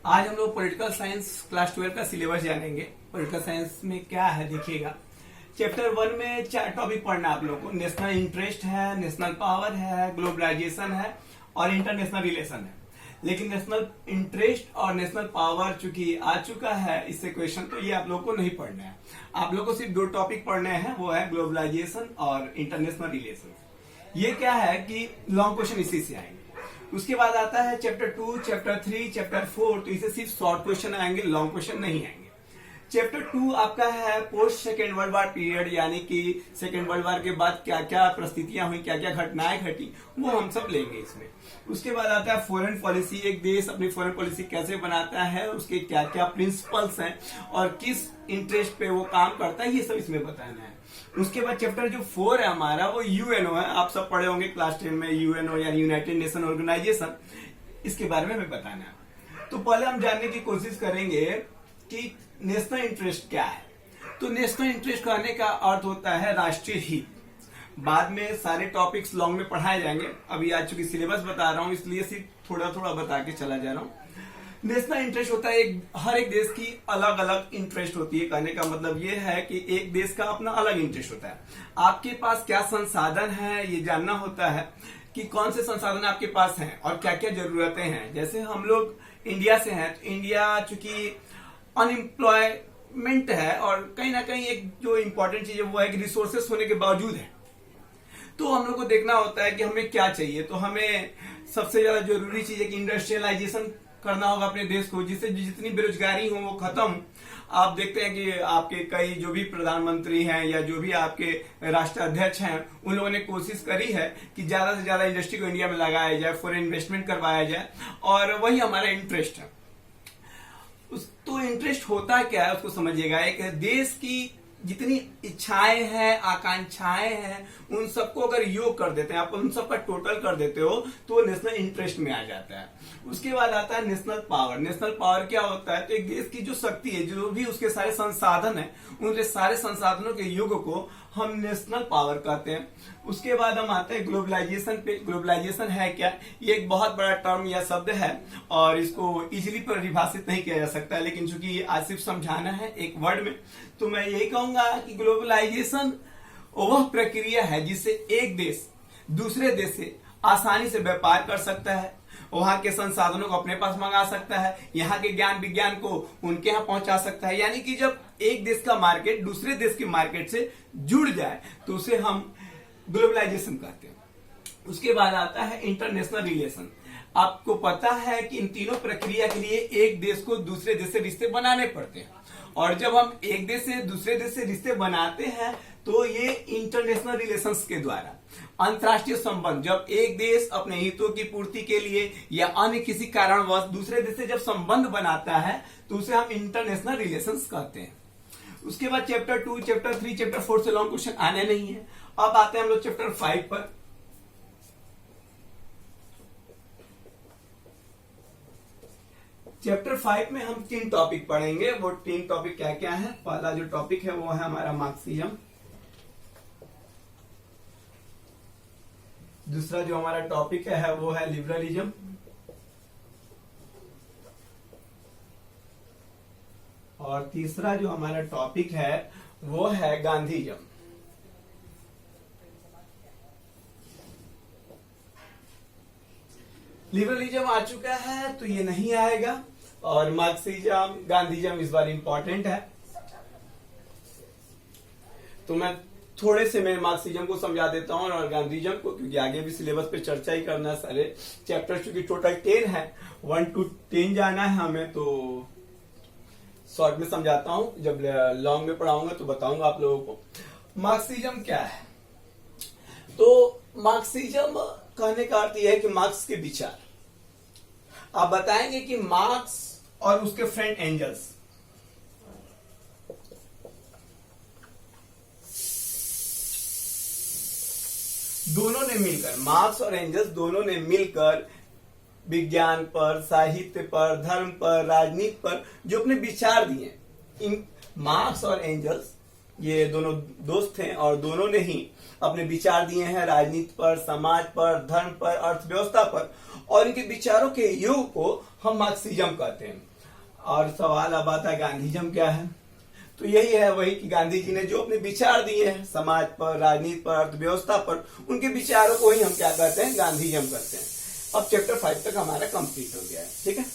आज हम लोग पॉलिटिकल साइंस क्लास 12 का सिलेबस जानेंगे। पॉलिटिकल साइंस में क्या है देखिएगा। चैप्टर 1 में 4 टॉपिक पढ़ना है आप लोगों को। नेशनल इंटरेस्ट है, नेशनल पावर है, ग्लोबलाइजेशन है और इंटरनेशनल रिलेशन है। लेकिन नेशनल इंटरेस्ट और नेशनल पावर चूंकि आ चुका है इससे क्वेश्चन, तो ये आप लोगों को नहीं पढ़ना है। आप लोगों को सिर्फ 2 टॉपिक पढ़ने हैं, वो है ग्लोबलाइजेशन और इंटरनेशनल रिलेशन। ये क्या है कि लॉन्ग क्वेश्चन इसी से आएंगे। उसके बाद आता है चैप्टर 2, चैप्टर 3, चैप्टर 4, तो इसे सिर्फ शॉर्ट क्वेश्चन आएंगे, लॉन्ग क्वेश्चन नहीं आएंगे। चैप्टर 2 आपका है post second world war period, यानी कि सेकेंड वर्ल्ड वॉर के बाद क्या क्या परिस्थितियां हुई, क्या क्या घटनाएं घटी, वो हम सब लेंगे इसमें। उसके बाद आता है फॉरेन पॉलिसी। एक देश अपनी फॉरेन पॉलिसी कैसे बनाता है, उसके क्या क्या प्रिंसिपल्स हैं और किस इंटरेस्ट पे वो काम करता है, ये सब इसमें बताना है। उसके बाद चैप्टर जो 4 है हमारा, वो यूएनओ है। आप सब पढ़े होंगे क्लास 10 में यूएनओ यानी यूनाइटेड नेशन ऑर्गेनाइजेशन, इसके बारे में हमें बताना है। तो पहले हम जानने की कोशिश करेंगे कि नेशनल इंटरेस्ट क्या है। तो नेशनल इंटरेस्ट कहने का अर्थ होता है राष्ट्रीय हित। बाद में सारे टॉपिक्स लॉन्ग में पढ़ाए जाएंगे, अभी आज चूंकि सिलेबस बता रहा हूं इसलिए सिर्फ थोड़ा थोड़ा बता के चला जा रहा हूं। नेशनल इंटरेस्ट होता है हर एक देश की अलग अलग इंटरेस्ट होती है। कहने का मतलब ये है कि एक देश का अपना अलग इंटरेस्ट होता है। आपके पास क्या संसाधन है ये जानना होता है कि कौन से संसाधन आपके पास हैं और क्या क्या जरूरतें हैं। जैसे हम लोग इंडिया से हैं, तो इंडिया चूंकि अनएम्प्लॉयमेंट है और कहीं ना कहीं एक जो इम्पोर्टेंट चीज है वो है कि रिसोर्सेस होने के बावजूद है, तो हम लोग को देखना होता है कि हमें क्या चाहिए। तो हमें सबसे ज्यादा जरूरी चीज है कि इंडस्ट्रियलाइजेशन करना होगा अपने देश को, जिससे जितनी बेरोजगारी हो वो खत्म। आप देखते हैं कि आपके कई जो भी प्रधानमंत्री हैं या जो भी आपके राष्ट्राध्यक्ष हैं, उन लोगों ने कोशिश करी है कि ज्यादा से ज्यादा इंडस्ट्री को इंडिया में लगाया जाए, फॉरेन इन्वेस्टमेंट करवाया जाए, और वही हमारा इंटरेस्ट है। तो इंटरेस्ट होता क्या है उसको समझिएगा। एक देश की जितनी इच्छाएं हैं, आकांक्षाएं हैं, उन सबको अगर योग कर देते हैं, आप उन सबका टोटल कर देते हो तो वो नेशनल इंटरेस्ट में आ जाता है। उसके बाद आता है नेशनल पावर। नेशनल पावर क्या होता है, तो एक देश की जो शक्ति है, जो भी उसके सारे संसाधन है, उनके सारे संसाधनों के योग को हम नेशनल पावर कहते हैं। उसके बाद हम आते हैं ग्लोबलाइजेशन पे। ग्लोबलाइजेशन है क्या, ये एक बहुत बड़ा टर्म या शब्द है और इसको इजीली परिभाषित नहीं किया जा सकता, लेकिन चूंकि आज सिर्फ समझाना है एक वर्ड में, तो मैं यही कहूंगा कि ग्लोबलाइजेशन वह प्रक्रिया है जिससे एक देश दूसरे देश से आसानी से व्यापार कर सकता है, वहां के संसाधनों को अपने पास मंगा सकता है, यहाँ के ज्ञान विज्ञान को उनके यहाँ पहुंचा सकता है। यानी कि जब एक देश का मार्केट दूसरे देश के मार्केट से जुड़ जाए तो उसे हम ग्लोबलाइजेशन कहते हैं। उसके बाद आता है इंटरनेशनल रिलेशन। आपको पता है कि इन तीनों प्रक्रिया के लिए एक देश को दूसरे देश से रिश्ते बनाने पड़ते हैं, और जब हम एक देश से दूसरे देश से रिश्ते बनाते हैं तो ये इंटरनेशनल रिलेशंस के द्वारा अंतर्राष्ट्रीय संबंध, जब एक देश अपने हितों की पूर्ति के लिए या अन्य किसी कारणवश दूसरे देश से जब संबंध बनाता है तो उसे हम इंटरनेशनल रिलेशंस कहते हैं। उसके बाद चैप्टर 2, चैप्टर 3, चैप्टर 4 से लॉन्ग क्वेश्चन आने नहीं है। अब आते हैं हम लोग चैप्टर 5 पर। चैप्टर 5 में हम 3 टॉपिक पढ़ेंगे। वो 3 टॉपिक क्या क्या है। पहला जो टॉपिक है वो है हमारा मार्क्सिज्म। दूसरा जो हमारा टॉपिक है वो है लिबरलिज्म। और तीसरा जो हमारा टॉपिक है वो है गांधीज्म। लिबरलिज्म आ चुका है तो ये नहीं आएगा, और मार्क्सिज्म गांधीज्म इस बार इंपॉर्टेंट है। तो मैं थोड़े से मैं मार्क्सिज्म को समझा देता हूं और गांधीज्म को, क्योंकि आगे भी सिलेबस पे चर्चा ही करना है। सारे चैप्टर चूंकि टोटल 10 है, 1 to 10 जाना है हमें, तो शॉर्ट में समझाता हूं। जब लॉन्ग में पढ़ाऊंगा तो बताऊंगा आप लोगों को। मार्क्सिज्म क्या है, तो मार्क्सिज्म कहने का अर्थ यह है कि मार्क्स के विचार। आप बताएंगे कि मार्क्स और उसके फ्रेंड एंजल्स, दोनों ने मिलकर, मार्क्स और एंजल्स दोनों ने मिलकर विज्ञान पर, साहित्य पर, धर्म पर, राजनीति पर जो अपने विचार दिए। इन मार्क्स और एंजल्स ये दोनों दोस्त हैं और दोनों ने ही अपने विचार दिए हैं राजनीति पर, समाज पर, धर्म पर, अर्थव्यवस्था पर, और इनके विचारों के युग को हम मार्क्सिज्म कहते हैं। और सवाल अब आता है गांधीजम क्या है। तो यही है वही कि गांधी जी ने जो अपने विचार दिए हैं समाज पर, राजनीति पर, अर्थव्यवस्था पर, उनके विचारों को ही हम क्या कहते हैं, गांधीजम करते हैं। अब चैप्टर 5 तक हमारा कंप्लीट हो गया है। ठीक है,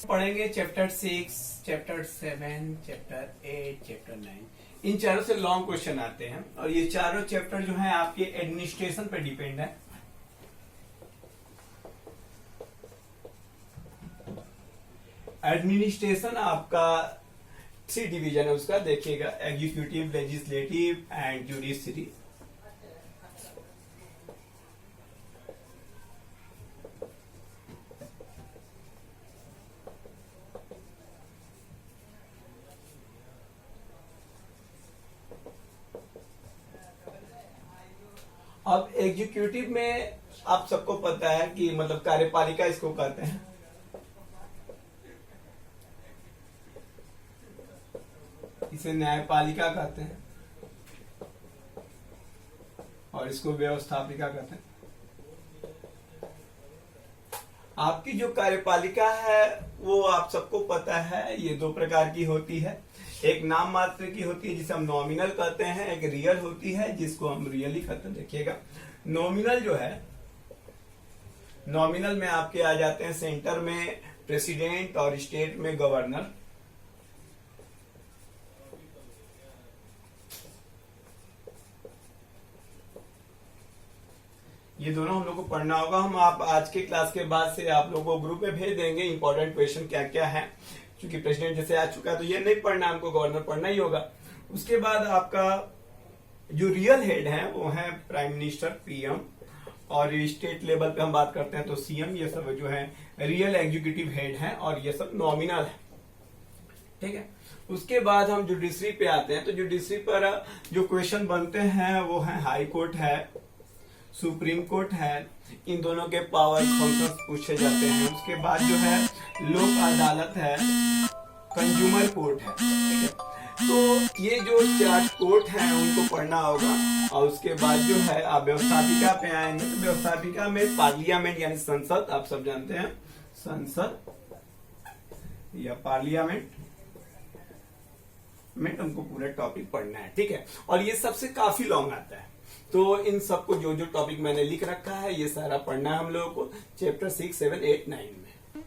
पढ़ेंगे चैप्टर 6, चैप्टर 7, चैप्टर 8, चैप्टर 9। इन चारों से लॉन्ग क्वेश्चन आते हैं और ये चारों चैप्टर जो है आपके एडमिनिस्ट्रेशन पर डिपेंड है। एडमिनिस्ट्रेशन आपका 3 डिवीजन है उसका, देखिएगा, एग्जीक्यूटिव, लेजिस्लेटिव एंड जुडिशरी। अब एग्जीक्यूटिव में आप सबको पता है कि मतलब कार्यपालिका इसको कहते हैं, इसे न्यायपालिका कहते हैं और इसको व्यवस्थापिका कहते हैं। आपकी जो कार्यपालिका है वो आप सबको पता है, ये 2 प्रकार की होती है। एक नाम मात्र की होती है जिसे हम नॉमिनल कहते हैं, एक रियल होती है जिसको हम रियली कहते हैं। देखिएगा, नॉमिनल जो है, नॉमिनल में आपके आ जाते हैं सेंटर में प्रेसिडेंट और स्टेट में गवर्नर। ये दोनों हम लोग को पढ़ना होगा। हम आप आज के क्लास के बाद से आप लोगों को ग्रुप में भेज देंगे इंपॉर्टेंट क्वेश्चन क्या क्या है, क्योंकि प्रेसिडेंट जैसे आ चुका है तो ये नहीं पढ़ना, हमको गवर्नर पढ़ना ही होगा। उसके बाद आपका जो रियल हेड है वो है प्राइम मिनिस्टर, पीएम, और स्टेट लेवल पे हम बात करते हैं तो सीएम। ये सब जो है रियल एग्जीक्यूटिव हेड है और ये सब नॉमिनल है। ठीक है, उसके बाद हम जुडिशरी पे आते हैं। तो जुडिशरी पर जो क्वेश्चन बनते हैं वो है हाई कोर्ट है, सुप्रीम कोर्ट है, इन दोनों के पावर फंक्शंस पूछे जाते हैं। उसके बाद जो है लोक अदालत है, कंज्यूमर कोर्ट है। ठीक है, तो ये जो 4 कोर्ट हैं उनको पढ़ना होगा। और उसके बाद जो है आप व्यवस्थापिका पे आएंगे। तो व्यवस्थापिका में पार्लियामेंट यानी संसद, आप सब जानते हैं, संसद या पार्लियामेंट में हमको पूरा टॉपिक पढ़ना है। ठीक है, और ये सबसे काफी लॉन्ग आता है, तो इन सबको जो जो टॉपिक मैंने लिख रखा है ये सारा पढ़ना है हम लोगों को चैप्टर 6, 7, 8, 9 में।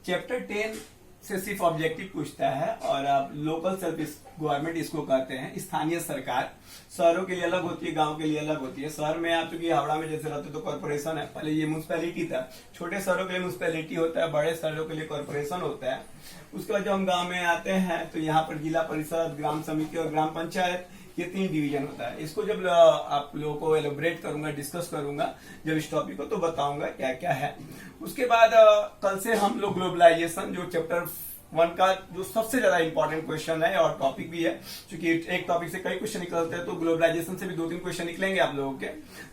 चैप्टर 10 से सिर्फ ऑब्जेक्टिव पूछता है और आप लोकल सर्विस गवर्नमेंट इसको कहते हैं, स्थानीय सरकार। शहरों के लिए अलग होती है, गांव के लिए अलग होती है। शहर में आप चूंकि हावड़ा में जैसे रहते तो कॉर्पोरेशन है, पहले ये म्यूनिसिपैलिटी था। छोटे शहरों के लिए म्यूनिसिपैलिटी होता है, बड़े शहरों के लिए कॉर्पोरेशन होता है। उसके बाद जब हम गाँव में आते हैं तो यहाँ पर जिला परिषद, ग्राम समिति और ग्राम पंचायत, ये 3 डिवीजन होता है। इसको जब आप लोगों को एलोबरेट करूंगा, डिस्कस करूंगा जब इस टॉपिक को, तो बताऊंगा क्या क्या है। उसके बाद कल से हम लोग ग्लोबलाइजेशन, जो चैप्टर 1 का जो सबसे ज्यादा इंपॉर्टेंट क्वेश्चन है और टॉपिक भी है, क्योंकि एक टॉपिक से कई क्वेश्चन निकलते हैं, तो ग्लोबलाइजेशन से भी 2-3 क्वेश्चन निकलेंगे आप लोगों के।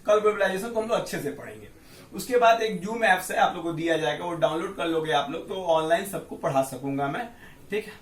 कल ग्लोबलाइजेशन को हम लोग अच्छे से पढ़ेंगे। उसके बाद एक जूम ऐप से आप लोग को दिया जाएगा, वो डाउनलोड कर लोगे आप लोग, तो ऑनलाइन सबको पढ़ा सकूंगा मैं। ठीक है।